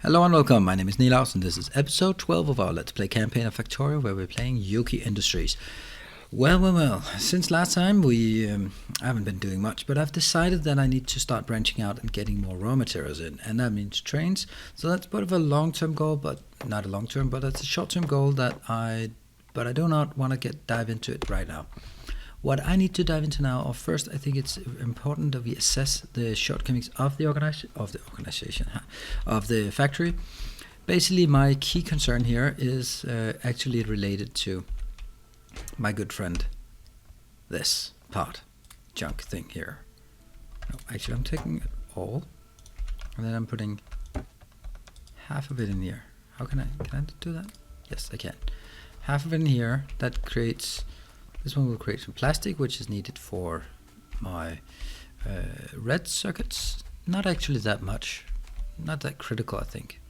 Hello and welcome, my name is Nilaus and this is episode 12 of our Let's Play campaign of Factorio where we're playing Yuoki Industries. Well, since last time I haven't been doing much, but I've decided that I need to start branching out and getting more raw materials in, and that means trains. So that's part of a long-term goal, but not a long-term, but it's a short-term goal that I do not want to dive into it right now. What I need to dive into now, or first, I think it's important that we assess the shortcomings of the organization, of the factory. Basically, my key concern here is actually related to my good friend, this part, junk thing here. No, actually, I'm taking it all, and then I'm putting half of it in here. How can I do that? Yes, I can. Half of it in here. That creates. This one will create some plastic, which is needed for my red circuits. Not actually that much. Not that critical, I think.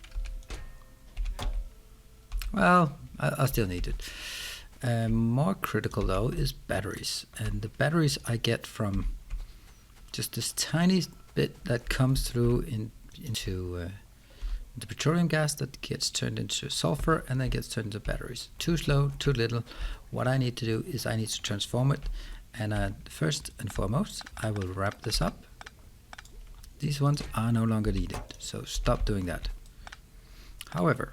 Well, I'll still need it. More critical, though, is batteries. And the batteries I get from just this tiny bit that comes through into the petroleum gas that gets turned into sulfur and then gets turned into batteries. Too slow, too little. What I need to do is I need to transform it, and first and foremost I will wrap this up. These ones are no longer needed, so stop doing that. However,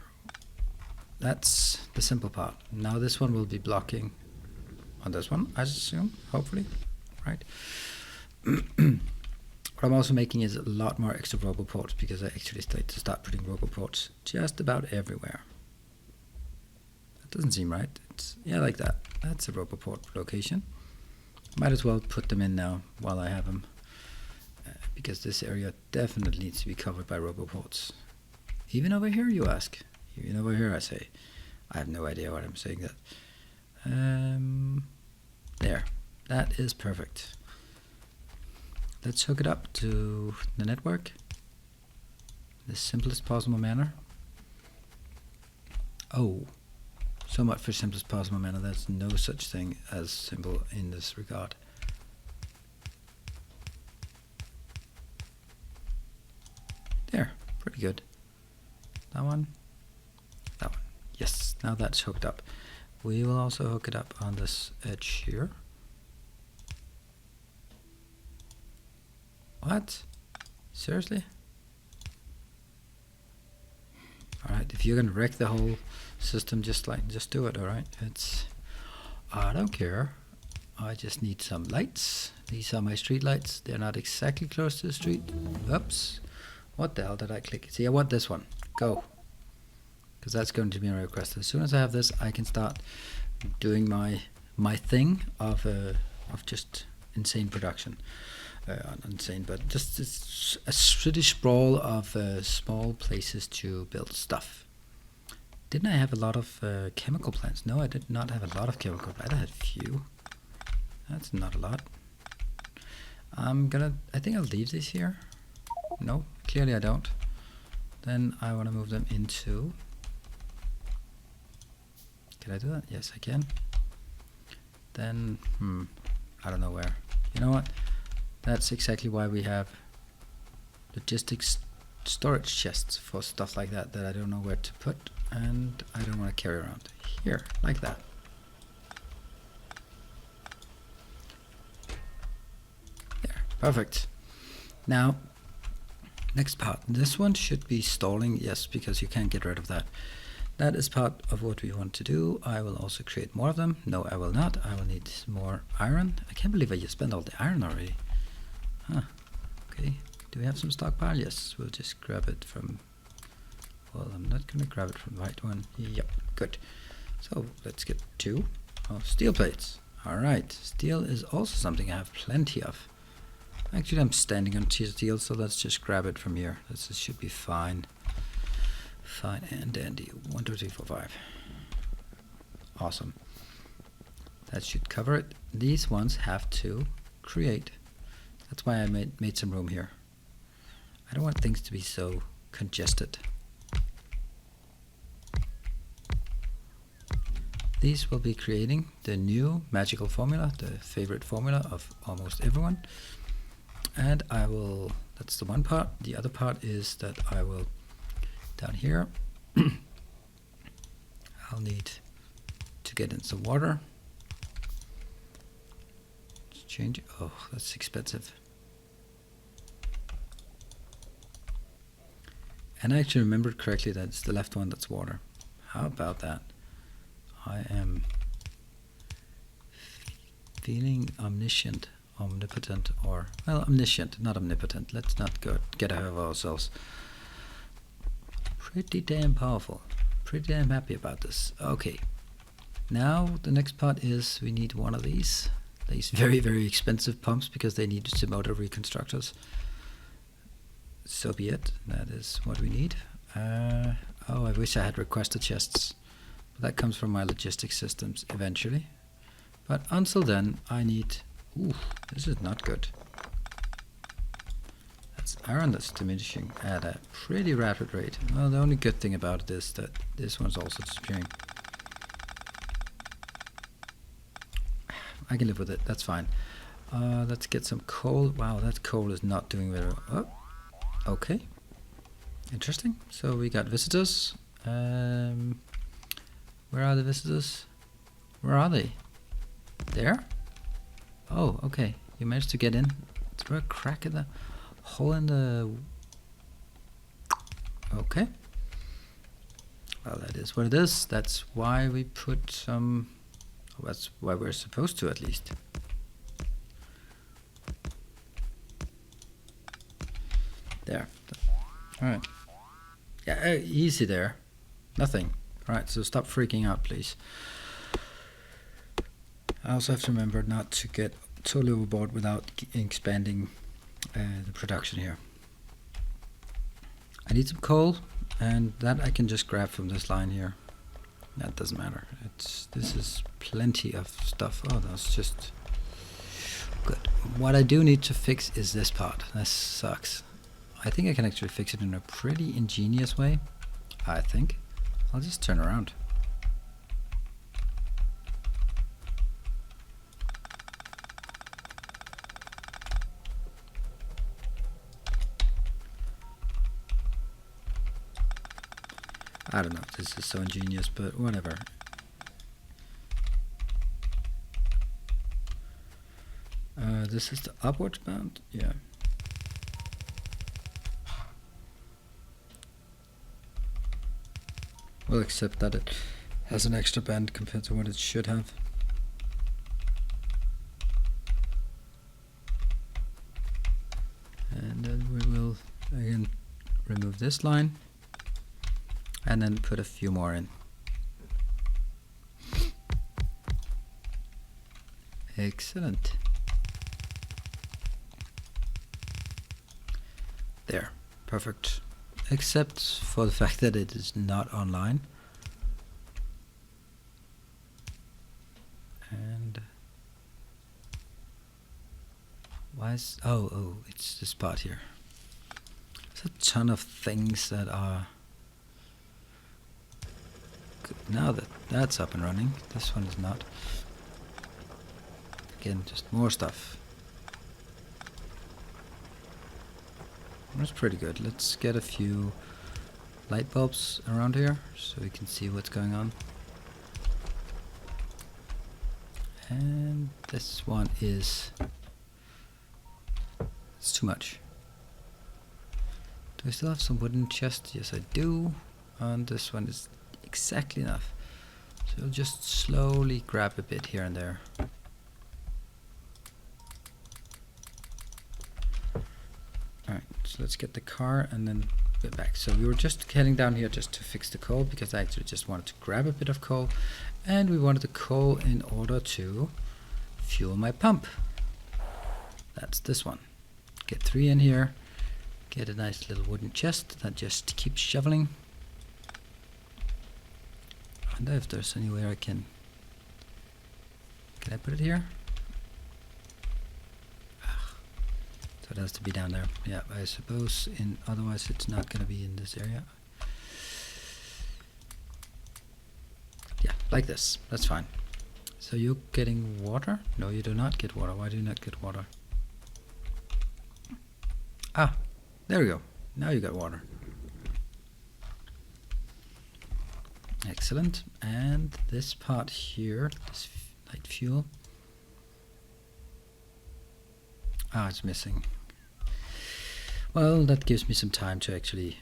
that's the simple part. Now this one will be blocking on this one, I assume, hopefully, right? What I'm also making is a lot more extra roboports because I actually start putting roboports just about everywhere. That doesn't seem right. Yeah, like that. That's a roboport location. Might as well put them in now while I have them, because this area definitely needs to be covered by roboports. Even over here, you ask. Even over here, I say. I have no idea what I'm saying that. There. That is perfect. Let's hook it up to the network in the simplest possible manner. Oh, so much for simplest possible manner. There's no such thing as simple in this regard. There, pretty good. That one. Yes, now that's hooked up. We will also hook it up on this edge here. What? Seriously? Alright, if you're gonna wreck the whole system, just do it, alright? I don't care. I just need some lights. These are my street lights. They're not exactly close to the street. Oops. What the hell did I click? See, I want this one. Go. Because that's going to be my request. As soon as I have this, I can start doing my thing of just insane production. Insane, but just a pretty sprawl of small places to build stuff. Didn't I have a lot of chemical plants? No, I did not have a lot of chemical plants. I had few. That's not a lot. I think I'll leave these here. No, clearly I don't. Then I want to move them into. Can I do that? Yes, I can. Then, I don't know where. You know what? That's exactly why we have logistics storage chests for stuff like that I don't know where to put and I don't want to carry around. Here, like that. There, perfect. Now, next part. This one should be stalling, yes, because you can't get rid of that. That is part of what we want to do. I will also create more of them. No, I will not. I will need more iron. I can't believe I just spent all the iron already. Huh. Okay. Do we have some stockpile? Yes. We'll just grab it from. Well, I'm not going to grab it from the right one. Yep. Good. So let's get 2 steel plates. All right. Steel is also something I have plenty of. Actually, I'm standing on steel, so let's just grab it from here. This should be fine. Fine and dandy. 1, 2, 3, 4, 5. Awesome. That should cover it. These ones have to create. That's why I made some room here. I don't want things to be so congested. These will be creating the new magical formula, the favorite formula of almost everyone. And I will, that's the one part. The other part is that I will Down here, I'll need to get in some water. Let's change. Oh, that's expensive. And I actually remembered correctly that it's the left one that's water. How about that? I am feeling omniscient, omnipotent, or, well, omniscient, not omnipotent. Let's not get ahead of ourselves. Pretty damn powerful. Pretty damn happy about this. Okay. Now the next part is we need one of these very, very expensive pumps because they need some motor reconstructors. So be it. That is what we need. Oh, I wish I had requested chests. But that comes from my logistics systems eventually. But until then, I need... Ooh, this is not good. That's iron that's diminishing at a pretty rapid rate. Well, the only good thing about it is that this one's also disappearing. I can live with it. That's fine. Let's get some coal. Wow, that coal is not doing very well. Oh. Okay, interesting. So we got visitors. Where are the visitors? Where are they? There? Oh, okay. You managed to get in through a crack in the hole in the... Okay. Well, that is what it is. That's why we put some... Well, that's why we're supposed to, at least. There. Alright. Yeah, easy there. Nothing. Alright, so stop freaking out, please. I also have to remember not to get totally overboard without expanding the production here. I need some coal, and that I can just grab from this line here. That doesn't matter. This is plenty of stuff. Oh, that's just good. What I do need to fix is this part. This sucks. I think I can actually fix it in a pretty ingenious way. I think. I'll just turn around. I don't know if this is so ingenious, but whatever. This is the upward bound? Yeah. We'll accept that it has an extra bend compared to what it should have. And then we will again remove this line and then put a few more in. Excellent. There, perfect. Except for the fact that it is not online. And why is... Oh, it's this part here. There's a ton of things that are... Good. Now that that's up and running, this one is not. Again, just more stuff. That's pretty good. Let's get a few light bulbs around here so we can see what's going on. And this one is... It's too much. Do I still have some wooden chests? Yes, I do. And this one is exactly enough. So I'll just slowly grab a bit here and there. Alright, so let's get the car and then get back. So we were just heading down here just to fix the coal because I actually just wanted to grab a bit of coal, and we wanted the coal in order to fuel my pump. That's this one. Get 3 in here, get a nice little wooden chest that just keeps shoveling. I wonder if there's anywhere I can I put it here? So it has to be down there. Yeah, I suppose otherwise it's not going to be in this area. Yeah, like this. That's fine. So you're getting water? No, you do not get water. Why do you not get water? Ah, there we go. Now you got water. Excellent. And this part here, this light fuel. Ah, it's missing. Well, that gives me some time to actually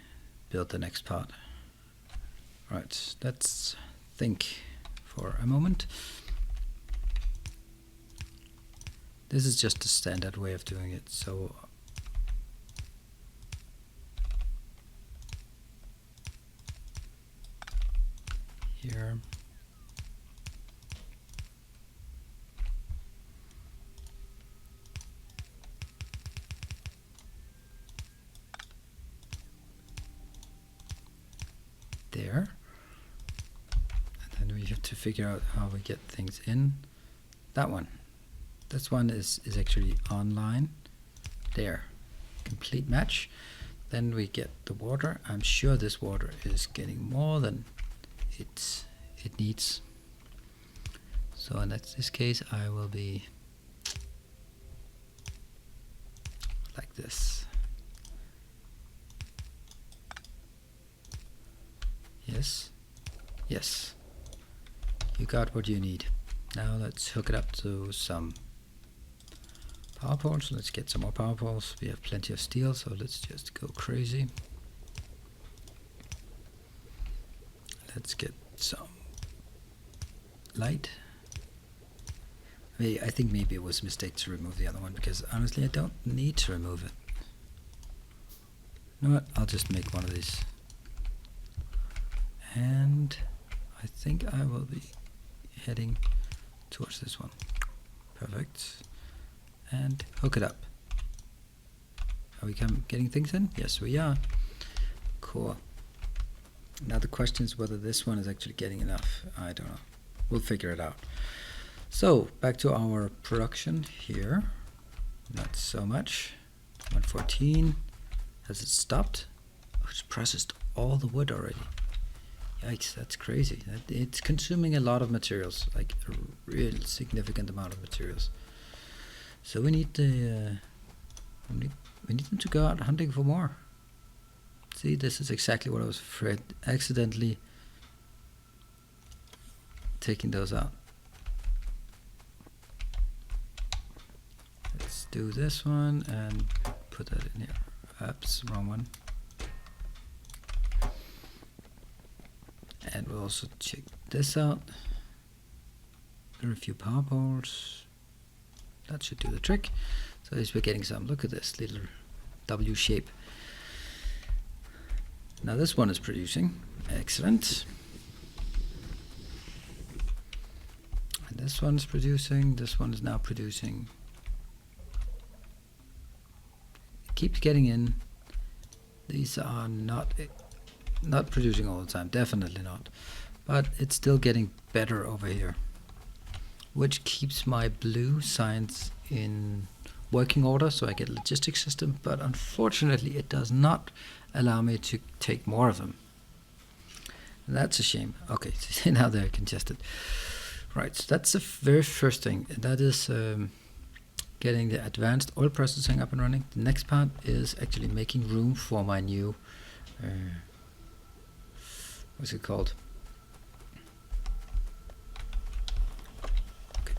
build the next part. Right, let's think for a moment. This is just a standard way of doing it, so here. There. And then we have to figure out how we get things in. That one. This one is actually online. There. Complete match. Then we get the water. I'm sure this water is getting more than it needs. So in this case I will be like this. Yes. Yes. You got what you need. Now let's hook it up to some power poles. Let's get some more power poles. We have plenty of steel, so let's just go crazy. Let's get some light. I think maybe it was a mistake to remove the other one, because honestly I don't need to remove it. You know what? I'll just make one of these. And I think I will be heading towards this one. Perfect. And hook it up. Are we getting things in? Yes, we are. Cool. Now the question is whether this one is actually getting enough. I don't know. We'll figure it out. So back to our production here. Not so much. 114. Has it stopped? Oh, it's processed all the wood already. Yikes, that's crazy. It's consuming a lot of materials, like a real significant amount of materials. So we need the we need them to go out hunting for more. See, this is exactly what I was afraid. Accidentally taking those out. Let's do this one and put that in here. Oops, wrong one. And we'll also check this out. There are a few power poles. That should do the trick. So at least we're getting some. Look at this little W shape. Now this one is producing. Excellent. And this one is producing. This one is now producing. It keeps getting in. These are not producing all the time, definitely not, but it's still getting better over here, which keeps my blue signs in working order, so I get a logistics system, but unfortunately it does not allow me to take more of them. And that's a shame. Okay, so now they're congested. Right, so that's the very first thing. That is getting the advanced oil processing up and running. The next part is actually making room for my new what's it called? Okay.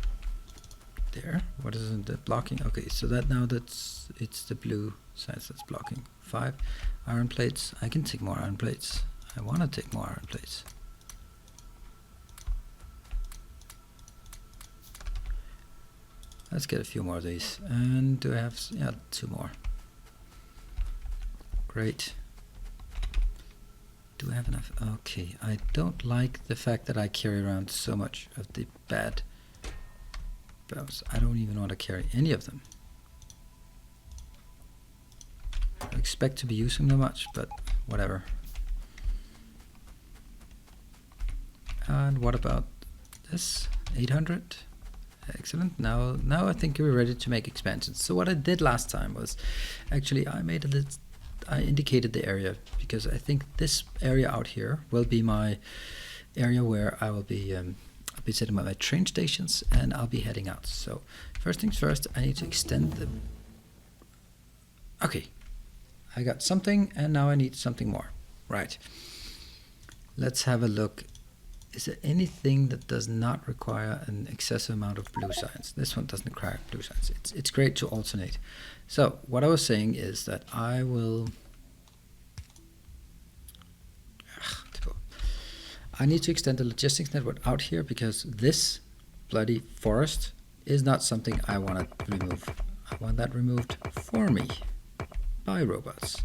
There. What is it that blocking? Okay, so that now it's the blue sides that's blocking. 5 iron plates. I can take more iron plates. I want to take more iron plates. Let's get a few more of these. And do I have 2 more? Great. Do I have enough? Okay, I don't like the fact that I carry around so much of the bad bows. I don't even want to carry any of them. I expect to be using them much, but whatever. And what about this? 800? Excellent. Now I think we're ready to make expansions. So what I did last time was actually I made a list. I indicated the area because I think this area out here will be my area where I will be I'll be setting my train stations and I'll be heading out. So first things first, I need to extend the. Okay, I got something and now I need something more. Right. Let's have a look is there anything that does not require an excessive amount of blue signs? This one doesn't require blue signs. It's great to alternate. So what I was saying is that I need to extend the logistics network out here because this bloody forest is not something I want to remove. I want that removed for me by robots.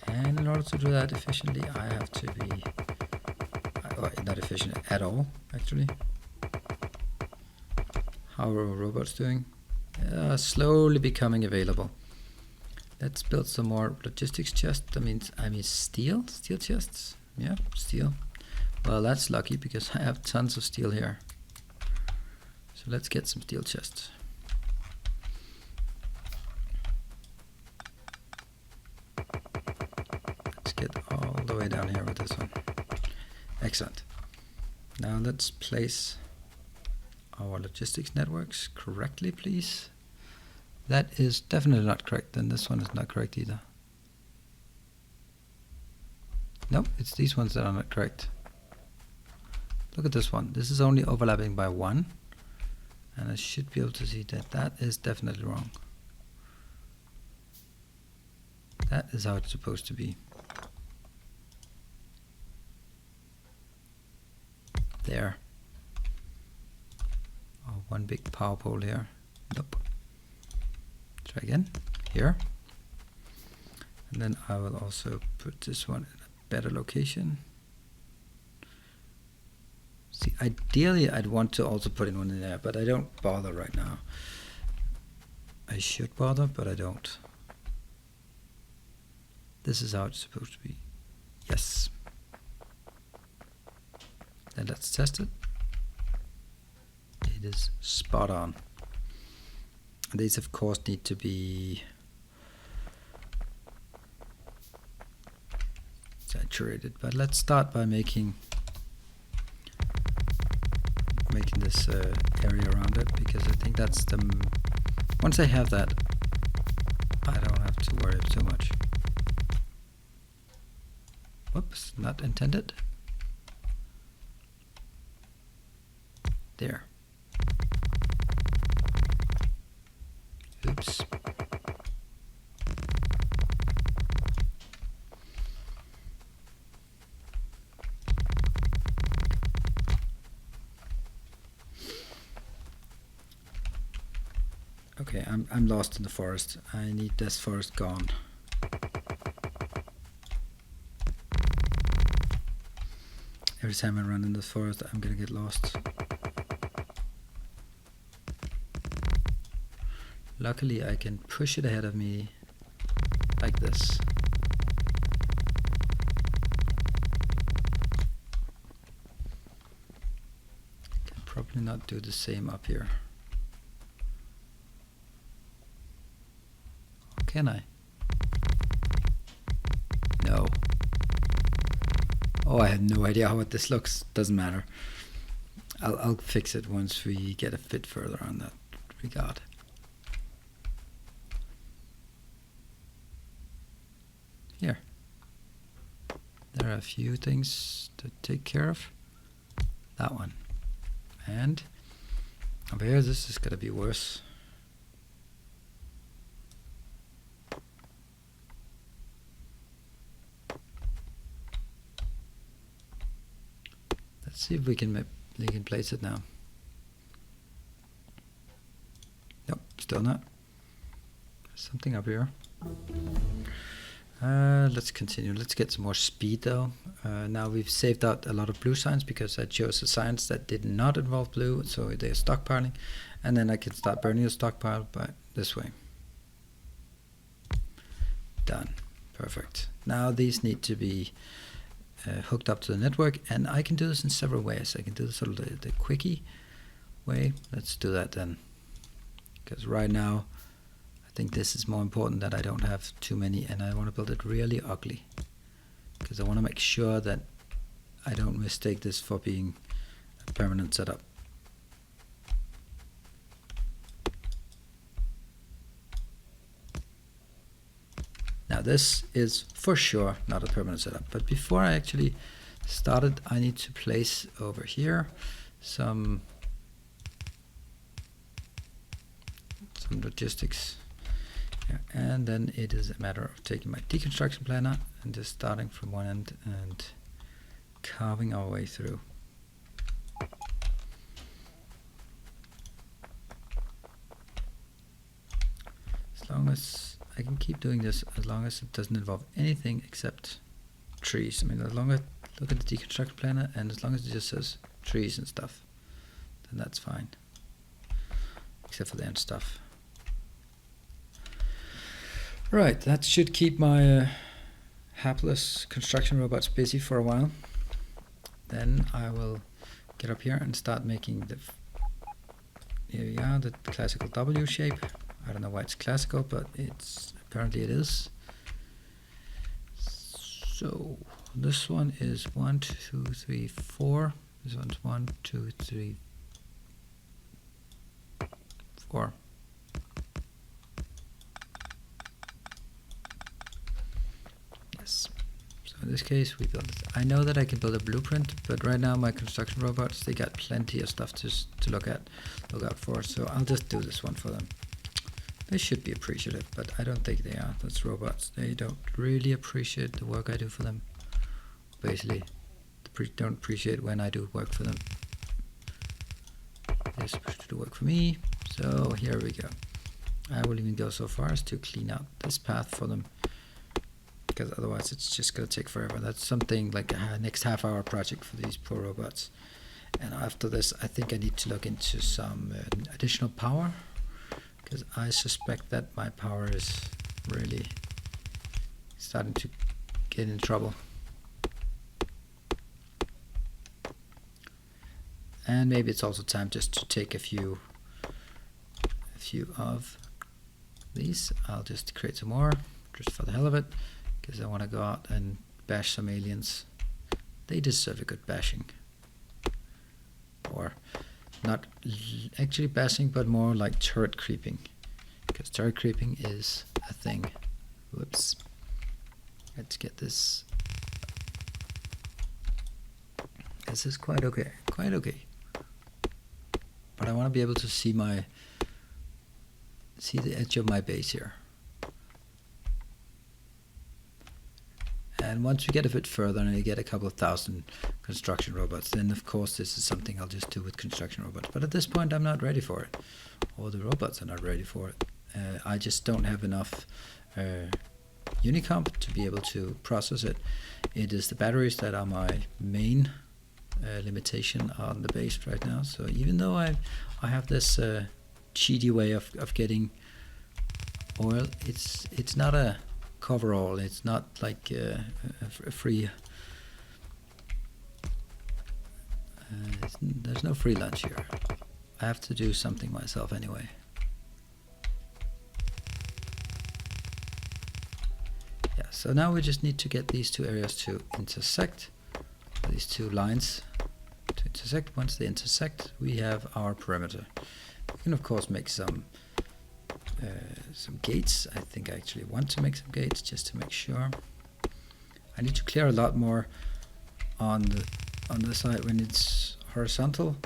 And in order to do that efficiently, I have to be not efficient at all, actually. How are robots doing? Slowly becoming available. Let's build some more logistics chests. I mean steel chests. Yeah, steel. Well, that's lucky because I have tons of steel here. So let's get some steel chests. Let's get all the way down here with this one. Excellent. Now let's place our logistics networks correctly, please. That is definitely not correct, and this one is not correct either. Nope, it's these ones that are not correct. Look at this one. This is only overlapping by 1, and I should be able to see that that is definitely wrong. That is how it's supposed to be. There. Oh, one big power pole here. Nope. Try again. Here. And then I will also put this one in a better location. See, ideally I'd want to also put in one in there, but I don't bother right now. I should bother, but I don't. This is how it's supposed to be. Yes. Then let's test it. It is spot on. These of course need to be saturated, but let's start by making this area around it, because I think that's the once I have that, I don't have to worry so much. Whoops, not intended. There. Oops. Okay, I'm lost in the forest. I need this forest gone. Every time I run in the forest, I'm gonna get lost. Luckily, I can push it ahead of me like this. Can probably not do the same up here. Can I? No. Oh, I have no idea how this looks. Doesn't matter. I'll fix it once we get a bit further on that regard. Here. There are a few things to take care of. That one. And over here, this is gonna be worse. Let's see if we can place it now. Nope, still not. There's something up here. Let's continue. Let's get some more speed though. Now we've saved out a lot of blue signs because I chose a signs that did not involve blue, so they're stockpiling, and then I can start burning the stockpile by this way. Done. Perfect. Now these need to be hooked up to the network, and I can do this in several ways. I can do this sort of the quickie way. Let's do that then, because right now I think this is more important that I don't have too many, and I want to build it really ugly because I want to make sure that I don't mistake this for being a permanent setup. Now this is for sure not a permanent setup, but before I actually started, I need to place over here some logistics. Yeah, and then it is a matter of taking my deconstruction planner and just starting from one end and carving our way through. As long as I can keep doing this, as long as it doesn't involve anything except trees. I mean, as long as I look at the deconstruction planner and as long as it just says trees and stuff, then that's fine. Except for the end stuff. Right, that should keep my hapless construction robots busy for a while. Then I will get up here and start making the, here we are, the classical W shape. I don't know why it's classical, but it's apparently it is. So this one is 1, 2, 3, 4. This one's 1, 2, 3, 4. Yes. So in this case, we build it. I know that I can build a blueprint, but right now my construction robots, they got plenty of stuff to look out for. So I'll just do this one for them. They should be appreciative, but I don't think they are. That's robots. They don't really appreciate the work I do for them. Basically, don't appreciate when I do work for them. They're supposed to do work for me. So here we go. I will even go so far as to clean out this path for them, because otherwise it's just going to take forever. That's something like a next half-hour project for these poor robots. And after this, I think I need to look into some additional power, because I suspect that my power is really starting to get in trouble. And maybe it's also time just to take a few of these. I'll just create some more, just for the hell of it, because I want to go out and bash some aliens. They deserve a good bashing. Or not actually bashing, but more like turret creeping, because turret creeping is a thing. Whoops. Let's get this. This is quite okay. Quite okay. But I want to be able to see the edge of my base here. And once we get a bit further and I get a couple of thousand construction robots, then of course this is something I'll just do with construction robots. But at this point I'm not ready for it. Or the robots are not ready for it. I just don't have enough Unicomp to be able to process it. It is the batteries that are my main limitation on the base right now. So even though I have this cheaty way of getting oil, it's not a coverall. It's not like a free. There's no free lunch here. I have to do something myself anyway. Yeah. So now we just need to get these two areas to intersect. These two lines to intersect. Once they intersect, we have our perimeter. We can of course make some gates. I think I actually want to make some gates just to make sure. I need to clear a lot more on the side when it's horizontal,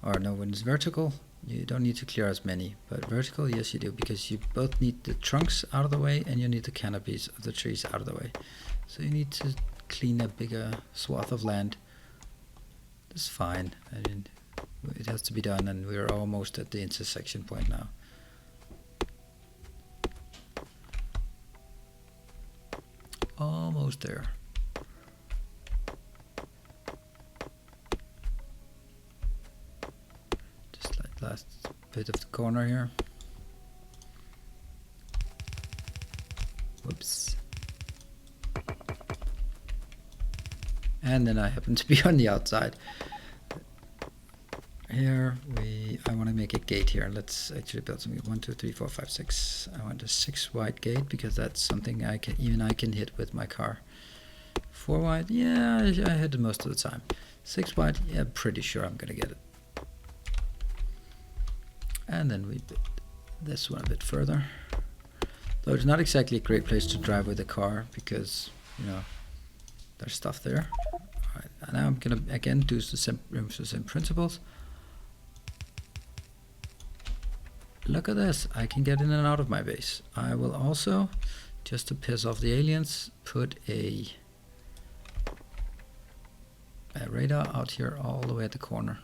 or no, when it's vertical. You don't need to clear as many, but vertical, yes you do, because you both need the trunks out of the way and you need the canopies of the trees out of the way. So you need to clean a bigger swath of land. That's fine. I mean, it has to be done, and we're almost at the intersection point now. Almost there. Just like last bit of the corner here. Whoops. And then I happen to be on the outside. Here I want to make a gate here. Let's actually build something. 1, 2, 3, 4, 5, 6. I want a 6 wide gate because that's something I can hit with my car. 4 wide, yeah, I hit it most of the time. 6 wide, yeah, pretty sure I'm gonna get it. And then we build this one a bit further. Though it's not exactly a great place to drive with a car because, you know, there's stuff there. And now I'm gonna again do the same principles. Look at this, I can get in and out of my base. I will also, just to piss off the aliens, put a radar out here all the way at the corner.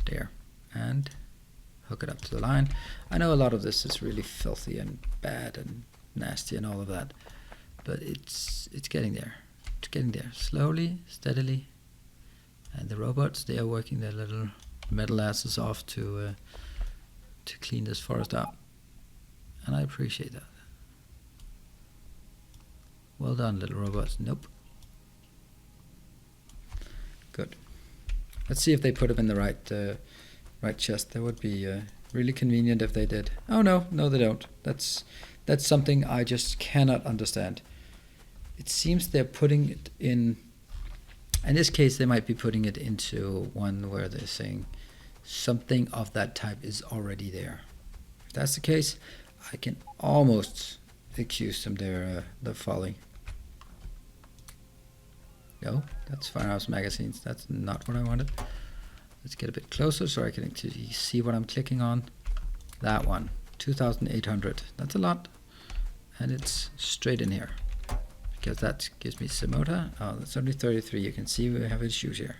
There. And hook it up to the line. I know a lot of this is really filthy and bad and nasty and all of that, but it's getting there. It's getting there, slowly, steadily. And the robots, they are working their little metal asses off to clean this forest out, and I appreciate that. Well done, little robots. Nope. Good. Let's see if they put them in the right chest. That would be really convenient if they did. Oh no, they don't. That's something I just cannot understand. It seems they're putting it in this case, they might be putting it into one where they're saying something of that type is already there. If that's the case, I can almost accuse them they're folly. No, that's Firehouse Magazines. That's not what I wanted. Let's get a bit closer so I can actually see what I'm clicking on. That one, 2,800. That's a lot, and it's straight in here because that gives me Simota. Oh, that's only 33. You can see we have issues here.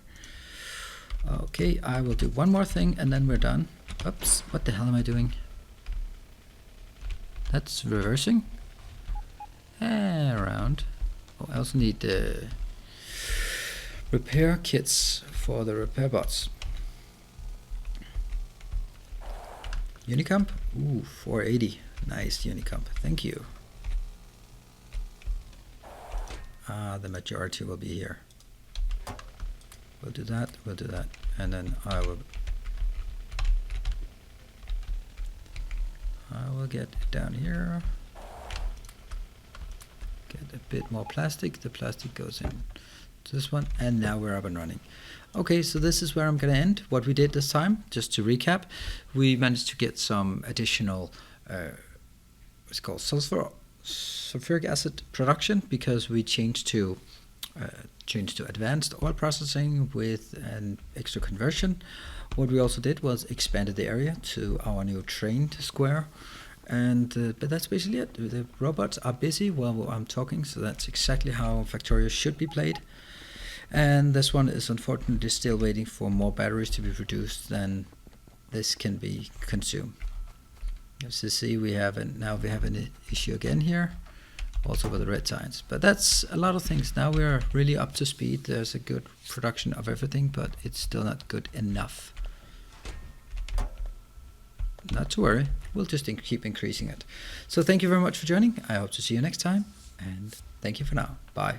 Okay, I will do one more thing and then we're done. Oops, what the hell am I doing? That's reversing. Around. Oh, I also need repair kits for the repair bots. Unicomp? Ooh, 480. Nice Unicomp. Thank you. The majority will be here. We'll do that, and then I will get it down here. Get a bit more plastic. The plastic goes in to this one, and now we're up and running. Okay, so this is where I'm going to end what we did this time. Just to recap, we managed to get some additional what's called sulfuric acid production because we changed to advanced oil processing with an extra conversion. What we also did was expanded the area to our new train square, and but that's basically it. The robots are busy while I'm talking, so that's exactly how Factorio should be played. And this one is unfortunately still waiting for more batteries to be produced than this can be consumed. As you see, we have an issue again here, also with the red signs. But that's a lot of things. Now we're really up to speed. There's a good production of everything, but it's still not good enough. Not to worry, we'll just keep increasing it. So thank you very much for joining. I hope to see you next time, and thank you for now. Bye.